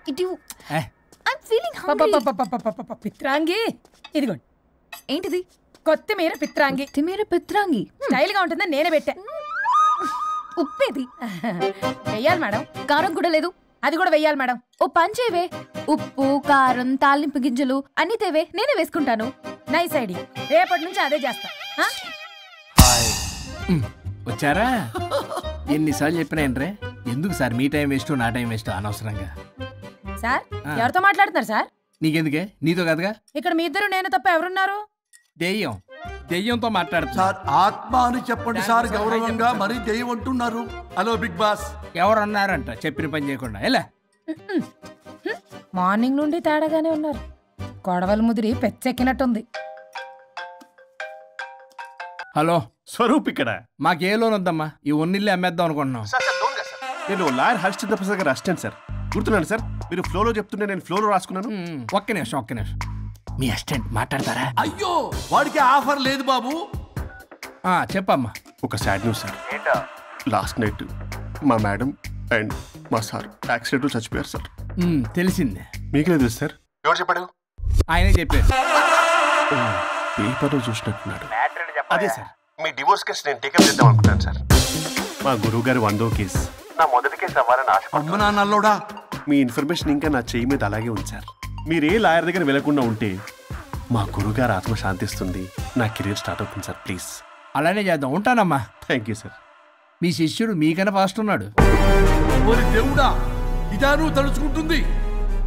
ఇటు I'm feeling hungry. పిత్రాంగి ఇదిగోండి. ఏంటిది? కొత్తిమీర పిత్రాంగి. కొత్తిమీర పిత్రాంగి స్టైల్ గా ఉంటుందని నేనే పెట్టా. ఉప్పేది వెయ్యాలి మేడం. కారం కూడా లేదు. అది కూడా వెయ్యాలి మేడం. ఓ పంచేవే, ఉప్పు కారం తాలింపు గింజలు అన్ని తేవే, నేనే వేసుకుంటాను. Nice idea. రేపటి నుంచి అదే చేస్తా. వచ్చారా? ఎన్నిసార్లు చెప్పినాయంట్రే, ఎందుకు సార్ మీ టైం వేస్ట్ నా టైం వేస్ట్ అనవసరంగా. సార్ ఎవరితో మాట్లాడుతున్నారు సార్? నీకెందుకే, నీతో కదగా. ఇక్కడ మీ ఇద్దరు నేను తప్ప ఎవరున్నారు? దెయ్యంతో మాట్లాడుతున్నా సార్. ఆత్మ అని చెప్పండి సార్, గౌరవంగా. మరీ దెయ్యం అంటున్నారు. Hello big boss. ఎవరన్నారంట చెప్పిన పని చేయకుండా? ఎలా మార్నింగ్ నుండి తేడాగానే ఉన్నారు. కొడవల ముదిరి పెచ్చెక్కినట్టుంది. హలో స్వరూప్ ఇక్కడ. మాకే లోన్ వద్దమ్మా, ఈ ఒన్నిల్లు అమ్మేద్దాం అనుకుంటున్నాం. నేను లాయర్ హరిశ్చంద్ర ప్రసాద్ గారు అసిస్టెంట్ సార్. గుర్తున్నాను సార్, మీరు ఫ్లోలో చెప్తుంటే నేను ఫ్లోలో రాసుకున్నాను. ఒక్క నిమిషం. మీ అసిస్టెంట్ మాట్లాడతారా? అయ్యో, వాడికి ఆఫర్ లేదు బాబు. చెప్పమ్మా. ఒక sad news sir. Last night మా మేడం అండ్ మా సార్ యాక్సిడెంట్ చచ్చిపోయారు సార్. తెలిసిందే. మీకే తెలుసు సార్. ఎవరు చెప్పాడు? ఆయనే చెప్పారు. పేపర్లో చూసినట్టున్నాడు. అదే సార్, మీ డివోర్స్ కేసు నేను టేకప్ చేద్దాం అనుకుంటాను సార్. మా గురువు గారి 100వ కేసు నా మొదటి కేసు అవ్వాలని ఆశ. అమ్మ నాన్నల్లోడా, మీ ఇన్ఫర్మేషన్ ఇంకా నా చెయ్యి మీద అలాగే ఉంది సార్. మీరే లాయర్ దగ్గర వెళ్లకుండా ఉంటే మా గురుగారు ఆత్మ శాంతిస్తుంది, నా కెరీర్ స్టార్ట్ అవుతుంది సార్. ప్లీజ్ అలానే చేద్దాం. ఉంటానమ్మా. Thank you sir. మీ శిష్యుడు మీకన్నా ఫాస్ట్ ఉన్నాడు. ఓరి దేవుడా, ఇదా నువ్వు తలుచుకుంటుంది?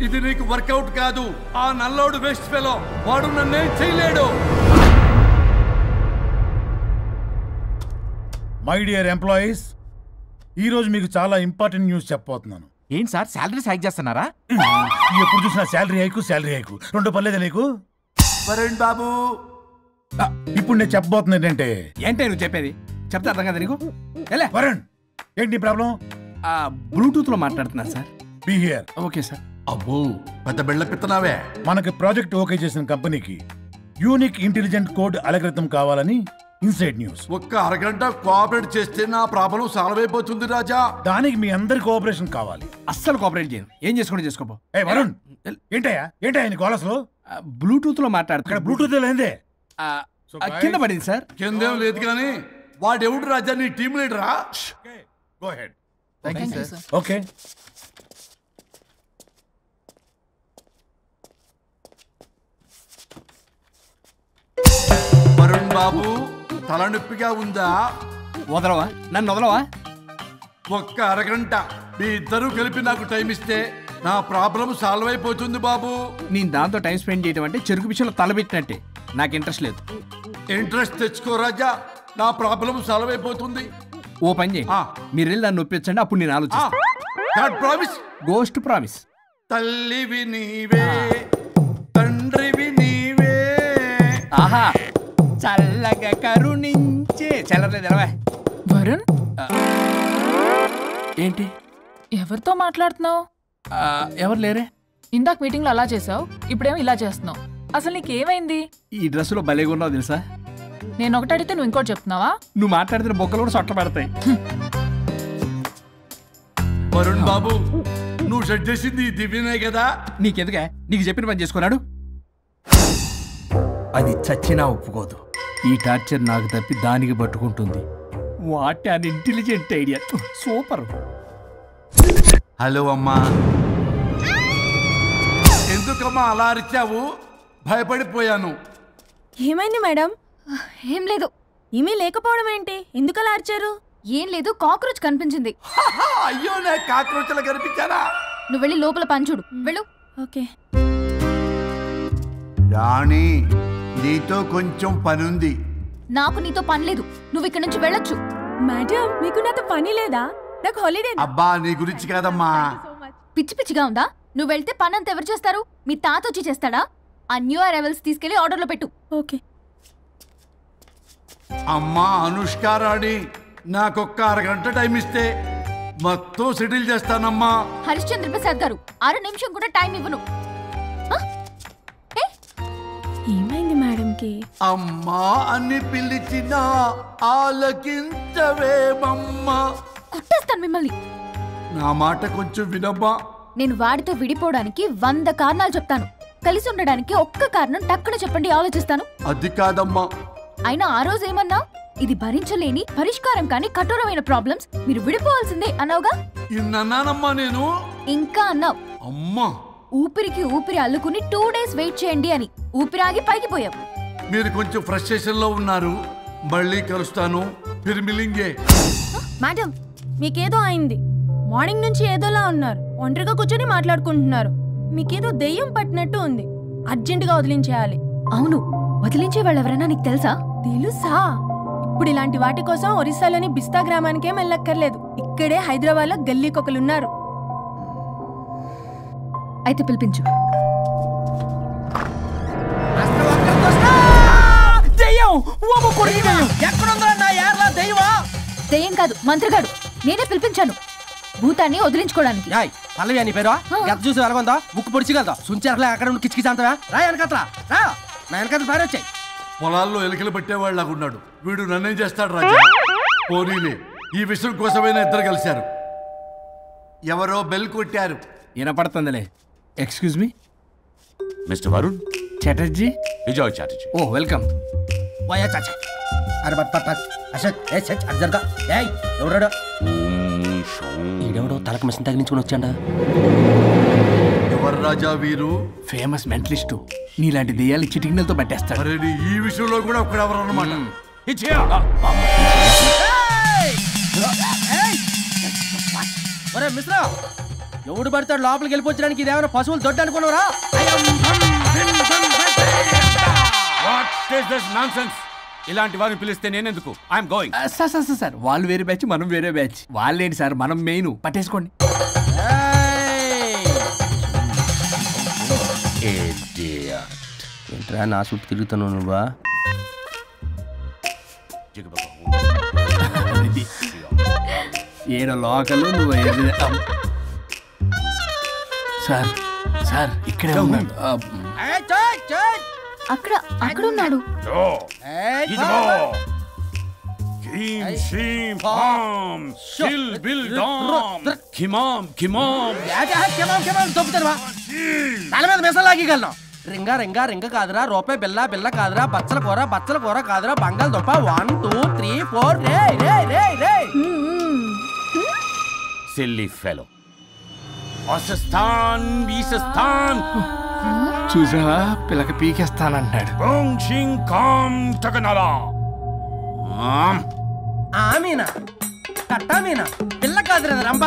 ఇది నీకు వర్కౌట్ కాదు. ఆ నల్లోడు వేస్ట్ ఫెలో, వాడు నన్నేం చేయలేడు. మై డియర్ ఎంప్లాయీస్, ఈరోజు మీకు చాలా ఇంపార్టెంట్ న్యూస్ చెప్పబోతున్నాను. ఏంటి సార్, శాలరీస్ హైక్ చేస్తున్నారా? ఎప్పుడు చూసినా శాలరీ హైకు రెండు పర్లేదు నీకు. వరుణ్ బాబు, ఇప్పుడు నేను చెప్పబోతున్నా ఏంటంటే. ఏంటే నువ్వు చెప్పేది? చెప్తా అర్థం కదా నీకు? వరుణ్, ఏంటి ప్రాబ్లం? బ్లూటూత్ లో మాట్లాడుతున్నా sir. Be here. Okay sir. అబ్బో, పెద్ద బిళ్ళ పిత్తనావే. మనకి ప్రాజెక్ట్ ఓకే చేసిన కంపెనీకి యూనిక్ ఇంటెలిజెంట్ కోడ్ అలకృతం కావాలని ఇన్సైడ్ న్యూస్. ఒక్క అరగంట కోఆపరేట్ చేస్తే నా ప్రాబ్లం సాల్వ్ అయిపోతుంది రాజా. దానికి మీ అందరి కోఆపరేషన్ కావాలి. అస్సలు కోఆపరేట్ చేయను. ఏం చేసుకోండి చేసుకోపో. వరుణ్, ఏంటయ్యా నీ కాలస్ లో బ్లూటూత్ లో మాట్లాడుతున్నా. బ్లూటూత్ లేదే. కింద పడింది సార్. కిందేం లేదు కానీ వాడెవడు రాజా? నీ టీమ్ లీడరా? Go ahead. Okay. Varun Babu, తలనొప్పిగా ఉందా? వదలవా? నన్ను వదలవా? ఒక్క అరగంట మీ ఇద్దరూ కలిపి నాకు టైం ఇస్తే నా ప్రాబ్లం సాల్వ్ అయిపోతుంది బాబు. నేను దాంతో టైం స్పెండ్ చేయడం అంటే చెరుకు విషయంలో తలబెట్టినట్టే. నాకు ఇంట్రెస్ట్ లేదు. ఇంట్రెస్ట్ తెచ్చుకో రాజా, నా ప్రాబ్లం సాల్వ్ అయిపోతుంది. ఓ పని చేయి, మీరు వెళ్ళి నన్ను ఒప్పించండి, అప్పుడు నేను ఆలోచిస్తాను. ప్రామిస్. Ghost promise. తల్లివి నీవే, తండ్రివి నీవే. ఆహా, చల్లగా కరుణించే. చల్లలేదు ఎలవా. వరుణ్, ఏంటి? ఎవరితో మాట్లాడుతున్నావు? ఎవరు లేరే. ఇందాక మీటింగ్ లో అలా చేసావు, ఇప్పుడేమో ఇలా చేస్తున్నావు. అసలు నీకేమైంది? ఈ డ్రెస్సులో భలేగా ఉన్నావు తెలుసా. నేను ఒకటి అడిగితే నువ్వు ఇంకోటి చెప్తున్నావా? నువ్వు మాట్లాడితే బొక్కలు కూడా సొట్ట పడతాయి. వరుణ్ బాబు, నువ్వు సెట్ చేసింది దివ్యనే కదా? నీకెందుకే? నీకు చెప్పిన పని చేసుకున్నాడు. అది చచ్చినా ఒప్పుకోదు. ఈ టార్చర్ నాకు తప్పి దానికి పట్టుకుంటుంది. What an intelligent idea. Super. Hello అమ్మా. ఎందుకమ్మా అలా అరిచావు? భయపడిపోయాను. ఏమైంది మేడం? ఏం లేదు. ఏమీ లేకపోవడం ఏంటి? ఎందుకు అలా అరిచారు? ఏం లేదు, కాక్రోచ్ కనిపించింది. అయ్యో, నేను కాక్రోచ్లా కనిపించానా? నువ్వు వెళ్ళి లోపల పని చూడు. వెళ్ళు. ఓకే. రాణి, నీతో కొంచెం పనుంది. నాకు నీతో పని లేదు. నువ్వు ఇక్కడ నుంచి వెళ్ళొచ్చు. మేడం, మీకు నాతో పని లేదా? నాకు హాలిడే. అబ్బా, నీ గురించి కాదమ్మా. పిచ్చి పిచ్చిగా ఉందా? నువ్వు వెళ్తే పని అంతా ఎవరు చేస్తారు? మీ తాత వచ్చి చేస్తాడా? ఆ న్యూ అరైవల్స్ తీసుకెళ్లి ఆర్డర్లో పెట్టు. ఓకే. అమ్మా అనుష్క రాణి, నాకొక్క అరగంట టైం ఇస్తే మొత్తం సెటిల్ చేస్తానమ్మా. హరిశ్చంద్ర ప్రసాద్ గారు, 6 నిమిషం కూడా టైం ఇవ్వను. ఏమైంది మేడంకి? అమ్మా అని పిలిచినా ఆలకించవేమమ్మా. కుట్టేస్తాను మిమ్మల్ని. నా మాట కొంచెం వినమ్మా. నేను వాడితో విడిపోవడానికి 100 కారణాలు చెప్తాను. కలిసి ఉండడానికి ఒక్క కారణం టక్కున చెప్పండి, ఆలోచిస్తాను. అది కాదమ్మా. అయినా ఆ రోజు ఏమన్నా, ఇది భరించలేని పరిష్కారం కాని కఠోరమైన ప్రాబ్లమ్స్, మీరు విడిపోవాల్సిందే అన్నావుగా. ఇన్నానమ్మా నేను. ఇంకా అన్నావు. అమ్మా, ఊపిరికి ఊపిరి అల్లుకుని 2 days వెయిట్ చేయండి అని. ఊపిరాగి పైకి పోయావు. మీరు కొంచెం ఫ్రస్ట్రేషన్ లో ఉన్నారు. మళ్ళీ కలుస్తాను. ఫిర్మిలింగే. మేడం, మీకేదో అయింది. మార్నింగ్ నుంచి ఏదోలా ఉన్నారు. ఒంటరిగా కూర్చొని మాట్లాడుకుంటున్నారు. మీకేదో దెయ్యం పట్టినట్టు ఉంది. అర్జెంటుగా వదిలించేయాలి. అవును, వదిలించే వాళ్ళు ఎవరైనా నీకు తెలుసా? తెలుసా? ఇప్పుడు ఇలాంటి వాటి కోసం ఒరిస్సాలోని బిస్తా గ్రామానికేం వెళ్ళక్కర్లేదు. ఇక్కడే హైదరాబాద్ లో గల్లీకొకలున్నారు. అయితే పిలిపించు. దెయ్యం కాదు, మంత్రిగాడు. నేనే పిలిపించాను భూతాన్ని వదిలించుకోవడానికి. పల్లవి అని పేరు చూసి వెలగొందా ముక్కు పొడిచిగలదా సుంచరలే అక్కడ కిచకిచ అంతవా రా వెనకట్రా రా నా వెనకట్ల పారి వచ్చాయి. పొలాల్లో ఎలుకలు పట్టేవాళ్ళగా ఉన్నాడు వీడు. నన్నేం చేస్తాడు రాజా? పోనీలే, ఈ విషయం కోసమైనా ఇద్దరు కలిశారు. ఎవరో బెల్ కొట్టారు. వినపడుతుందిలే. Excuse me mister Varun Chatterjee. Vijay Chatterjee. Oh welcome. వాయా చాచా అరే బట్ పట్ అసత్ ఏ సచ్ అర్జర్గా ఏయ్ ఎవరడా? ఈడెవడో తలకు మిషన్ తగిలించుకుని వచ్చాడా? ఎవరు రాజా వీరు? Famous mentalist. నీలాంటి దెయ్యాలు చిటికినలతో పట్టేస్తాడు. అరే ఈ విషయంలో కూడా ఒకడెవరు అన్నమాట. ఒరే మిశ్రా, ఎవడు పడతాడు లోపలికి వెళ్ళిపోవడానికి? ఇదేమైనా పశువులు దొడ్డు అనుకున్నారా? ఇలాంటి వారిని పిలిస్తే నేనెందుకు? I'm going. సార్ వాళ్ళు వేరే బ్యాచ్, మనం వేరే బ్యాచ్. వాళ్ళేంటి సార్, మనం మెయిన్. పట్టేసుకోండి. ఏంట్రా నా చుట్టూ తిరుగుతున్నావు నువ్వా? ఏడో లోకలు నువ్వు. సార్ సార్ ఇక్కడే ఉన్నాడు. అక్కడ అక్కడ ఉన్నాడు. తల మీద మెసలాగలను. రింగా రింగా రింగ కాదురా, రూపాయి బిల్ల బిల్ల కాదురా, బచ్చల కూర కాదురా, బంగాళదుంప 1 2 3 4 రే రే రే రే. Silly fellow. అసస్థాన్ వీసస్థాన్. చూసావా, పిల్లక పీకేస్తానంటాడు. ఆమీనా కట్టామీనా పిల్ల కాదురా రంభ,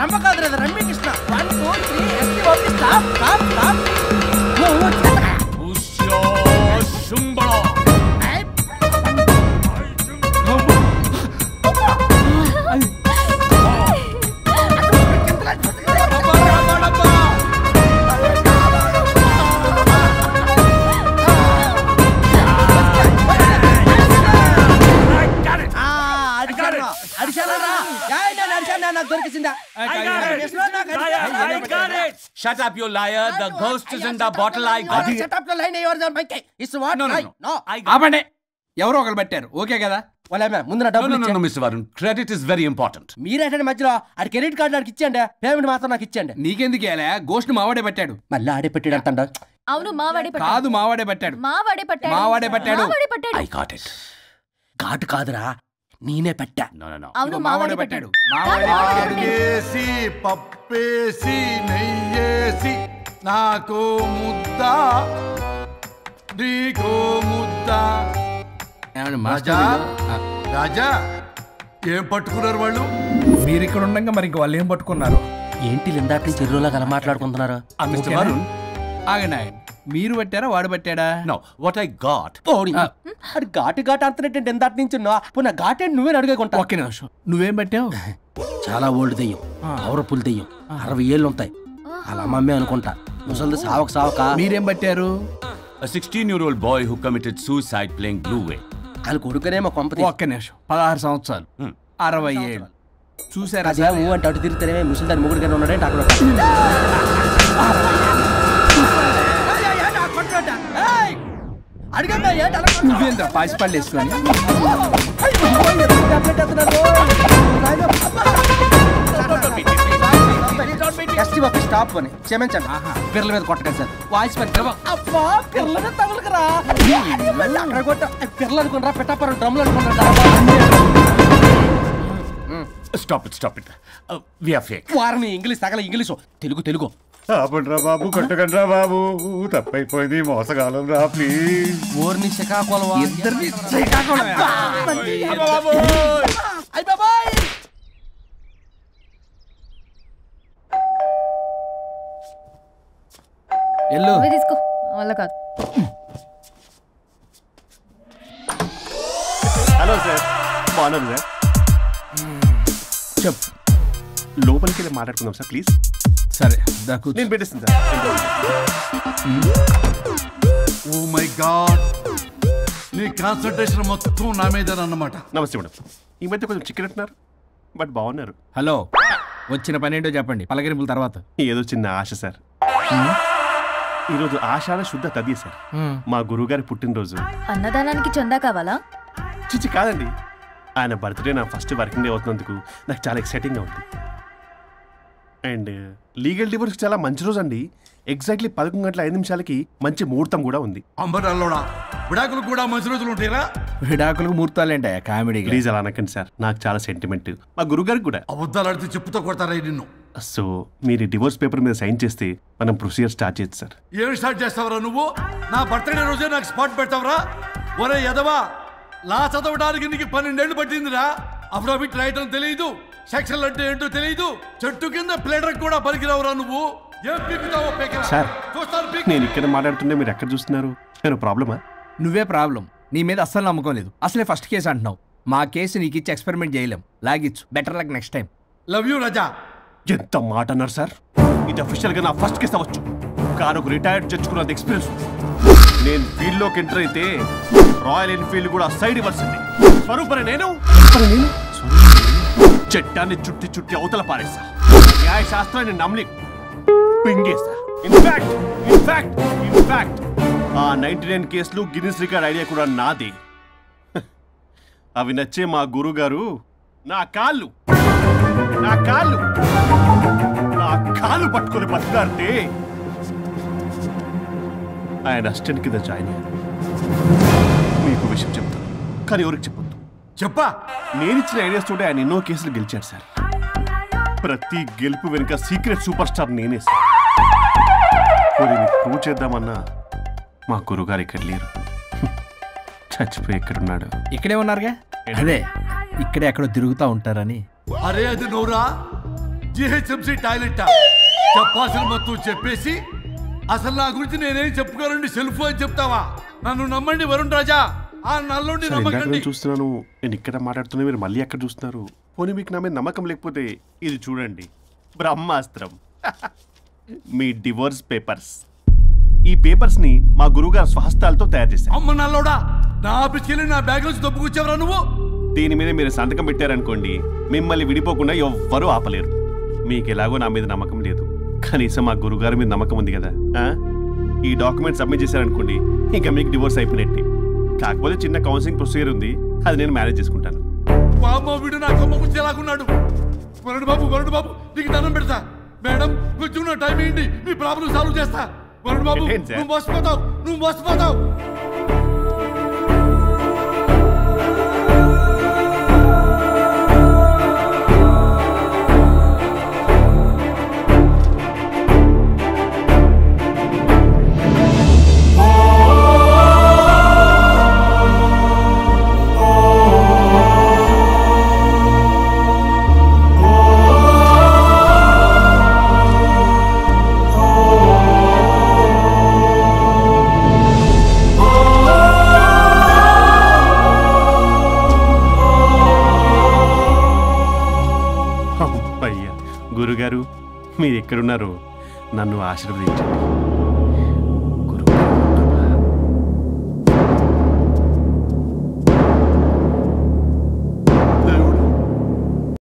రంభ కాదురా రమ్మి Krishna. 1 2 3 ST OP stop stop stop. Shut up, you liar. The ghost is in the bottle. I got it. Shut up, the line yours are Mike. It's what? No. ఆపండి. ఎవరో ఒకరు పెట్టారు. ఓకే కదా? ముందు నా డబ్బులు No, Mr. Varun. Credit is very important. మీరేంటంటే మధ్యలో ఆడి క్రెడిట్ కార్డు నాకు ఇచ్చేయండి, పేమెంట్ మాత్రం నాకు ఇచ్చేయండి. నీకెందుకు ఇలా? గోస్ట్ మావాడే పెట్టాడు. మళ్ళీ ఆడే పెట్టాడు అంటాడు. అవును, మావాడే పట్టాడు. కాదు, మావాడే పెట్టాడు. మావాడే పట్టాడు. మావాడే పట్టాడు. I got it. ఘాటు కాదురా, నేనే పెట్టా. No. అవును, మావాడే పెట్టాడు. ఆగేసి పప్పేసి నెయ్యేసి నాకు ముద్ద నీకో ముద్ద. రాజా రాజా ఏం పట్టుకున్నారు వాళ్ళు? మీరు ఇక్కడ ఉండగా మరి ఇంక వాళ్ళు ఏం పట్టుకున్నారు? ఏంటి ఇందాక నుంచి చెరువులో కల మాట్లాడుకుంటున్నారు? Mr. Varun. ఆగండి. మీరు పట్టారా, వాడు పట్టాడా? No, what I got. అది ఘాటు అంతనేంటి ఇందాక నుంచి పునః ఘాటేంటి నువ్వే అడిగేకుంటా. ఒకే నిమిషం. నువ్వేం పట్టావు? చాలా ఓల్డ్ దెయ్యం, పవర్ఫుల్ దెయ్యం, 60 ఏళ్ళు ఉంటాయి. అలా అమ్మే అనుకుంటా. ముసలిది సావక. మీరేం పట్టారు? A 16-year-old boy who committed suicide playing Blue Whale. వాళ్ళ కొడుకునేమో కొంపతి. ఒక్క నిమిషం. 16 సంవత్సరాలు, 60 ఏళ్ళు. చూసారా? అదే ఊ అంటే అటు తిరిగితేనే ముసలి దాని ముగ్గురుగానే ఉన్నాడంటే అక్కడ. నువ్వేంద్ర పాసిపళ్ళు వేసుకొని ఎస్టీ ఆఫీస్ స్టాప్ అని క్షమించండి. పిర్ల మీద కొట్టకండి సార్. వాయిస్ అబ్బా పిర్ల మీద తగులుకురా. అక్కడ కొట్ట పిర్ల అనుకున్నారా పెట్టాపరం డ్రమ్లు అనుకున్నారా? Stop it we are fake. వారిని ఇంగ్లీష్ తగల ఇంగ్లీషు తెలుగు. ఆపండ్రా బాబు, కొట్టకండ్రా బాబు, తప్పైపోయింది, మోసగాలం రా ప్లీజ్. ఊరిని శ్రీకాకుళం ఇద్దరిని ఎల్లు తీసుకో వల్ల కాదు. హలో సార్, బాగున్నాను సార్. చెప్పు. లోపలికి వెళ్ళి మాట్లాడుకుందాం సార్ ప్లీజ్. సరే దాకు నేను పెట్టేస్తాను సార్. ఓ మై గాడ్, నీ కాన్సన్ట్రేషన్ మొత్తం నా మీదనన్నమాట. నమస్తే మేడం. ఈ మధ్య కొంచెం చికెన్ అంటున్నారు, బట్ బాగున్నారు. హలో, వచ్చిన పని ఏంటో చెప్పండి, పలకరింపుల తర్వాత. ఏదో చిన్న ఆశ సార్. ఈరోజు ఆషాఢ శుద్ధ తది సార్, మా గురువుగారి పుట్టినరోజు. అన్నదానానికి చందా కావాలా? చిచ్చి కాదండి, ఆయన బర్త్డే నా ఫస్ట్ వర్కింగ్ డే అవుతున్నందుకు నాకు చాలా ఎక్సైటింగ్గా ఉంది. అండ్ లీగల్ డివోర్స్ చాలా మంచి రోజు అండి. ఎగ్జాక్ట్లీ 11:05 మంచి ముహూర్తం కూడా ఉంది. అంబరాల్లోడా విడాకులు కూడా మంచి రోజులు ఉంటాయిరా? విడాకులకు ముహూర్తాలేంటా కామెడీ? ప్లీజ్ అలా అనకండి సార్, నాకు చాలా సెంటిమెంట్, మా గురుగారికి కూడా. అబద్ధాలు ఆడితే చెప్పుతో కొడతారా నిన్ను? సో మీరు డివోర్స్ పేపర్ మీద సైన్ చేస్తే మనం ప్రొసీజర్ స్టార్ట్ చేయొచ్చు సార్. ఏం స్టార్ట్ చేస్తావరా నువ్వు? నా బర్త్డే రోజే నాకు స్పాట్ పెడతావరా? ఒరే ఎదవా, లా చదవడానికి నీకు 12 ఏళ్ళు పట్టిందిరా. అఫిడవిట్ రాయటం తెలియదు, సెక్షన్లు అంటే ఏంటో తెలియదు, చెట్టు కింద ప్లేడర్ కూడా పలికిరావురా నువ్వు. ఏం పీకుతావో పేకరా. సార్, చూస్తాను పీక్. నేను ఇక్కడ మాట్లాడుతుంటే మీరు ఎక్కడ చూస్తున్నారు? నేను ప్రాబ్లమా? నువ్వే ప్రాబ్లం. నీ మీద అస్సలు నమ్మకం లేదు. అసలే ఫస్ట్ కేసు అంటున్నావు. మా కేసు నీకు ఇచ్చి ఎక్స్పెరిమెంట్ చేయలేం. లాగిచ్చు. Better luck next time. Love you Raja. ఎంత మాట అన్నారు సార్? ఇది అఫీషియల్ గా నా ఫస్ట్ కేసు అవ్వచ్చు, కానీ ఒక రిటైర్డ్ జడ్జ్కున్నంత ఎక్స్పీరియన్స్. నేను ఫీల్డ్ లోకి ఎంటర్ అయితే రాయల్ ఎన్ఫీల్డ్ కూడా సైడ్ ఇవ్వాల్సింది. స్వరూపరే నేను చట్టాన్ని చుట్టి అవతల పారేస్తా. న్యాయ శాస్త్రాన్ని నమ్మి పింగేస్తా. ఇన్ఫాక్ట్ ఆ 99 కేసులు గిన్నిస్ రికార్డ్ ఐడియా కూడా నాది. అవి నచ్చే మా గురువు గారు నా కాళ్ళు పట్టుకొని బతుకుతారంటే ఆయన అసిస్టెంట్ కింద జాయిన్ అయ్యాను. మీకు విషయం చెప్తాను, కానీ ఎవరికి చెప్పొద్దు. చెప్పా. నేనిచ్చిన ఐడియాస్ తోటి ఆయన ఎన్నో కేసులు గెలిచాడు సార్. ప్రతి గెలుపు వెనుక సీక్రెట్ సూపర్ స్టార్ నేనే సార్. ప్రూవ్ చేద్దామన్నా మా గురుగారు ఇక్కడ లేరు. చచ్చిపోయి ఎక్కడున్నాడు? ఇక్కడే ఉన్నారుగా. అదే ఇక్కడే ఎక్కడో తిరుగుతూ ఉంటారని. అరే అది నోరా, జిహెచ్ఎంసీ టాయిలెట్. చెప్పాల్సిన మొత్తం చెప్పేసి అసలు నా గురించి నేనేం చెప్పుకోనండి సెల్ఫ్ అని చెప్తావా? నన్ను నమ్మండి వరుణ్ రాజా, ఆ నల్లుండి నమ్మకండి. చూస్తున్నాను, నేను ఇక్కడ మాట్లాడుతున్నా, మీరు మళ్ళీ ఎక్కడ చూస్తున్నారు? పోనీ మీకు నా మీద నమ్మకం లేకపోతే ఇది చూడండి, బ్రహ్మాస్త్రం. మీ డివోర్స్ పేపర్స్. ఈ పేపర్స్ ని మా గురువుగారు స్వహస్తాలతో తయారు చేశారు. అమ్మ నల్లోడా, నా ఆఫీస్కి వెళ్ళి నా బ్యాగ్ నుంచి దొబ్బుకొచ్చావరా నువ్వు? దీని మీద మీరు సంతకం పెట్టారనుకోండి, మిమ్మల్ని విడిపోకుండా ఎవ్వరూ ఆపలేరు. మీకు ఎలాగో నా మీద నమ్మకం లేదు, కనీసం మా గురుగారి మీద నమ్మకం ఉంది కదా. ఈ డాక్యుమెంట్ సబ్మిట్ చేశారనుకోండి, ఇంకా మీకు డివోర్స్ అయిపోయినట్టే. కాకపోతే చిన్న కౌన్సిలింగ్ ప్రొసీజర్ ఉంది, అది నేను మేనేజ్ చేసుకుంటాను. వీడు నా కొమ్మ గుచ్చేలాగున్నాడు. వరుణ్ బాబు నీకు దండం పెడతా. మేడం కొంచెం నా టైం ఏంటి, మీ ప్రాబ్లం సాల్వ్ చేస్తా. వరుణ్ బాబు నువ్వు మోసపోతావు. గురుగారు, మీరు ఎక్కడున్నారో నన్ను ఆశీర్వదించండి.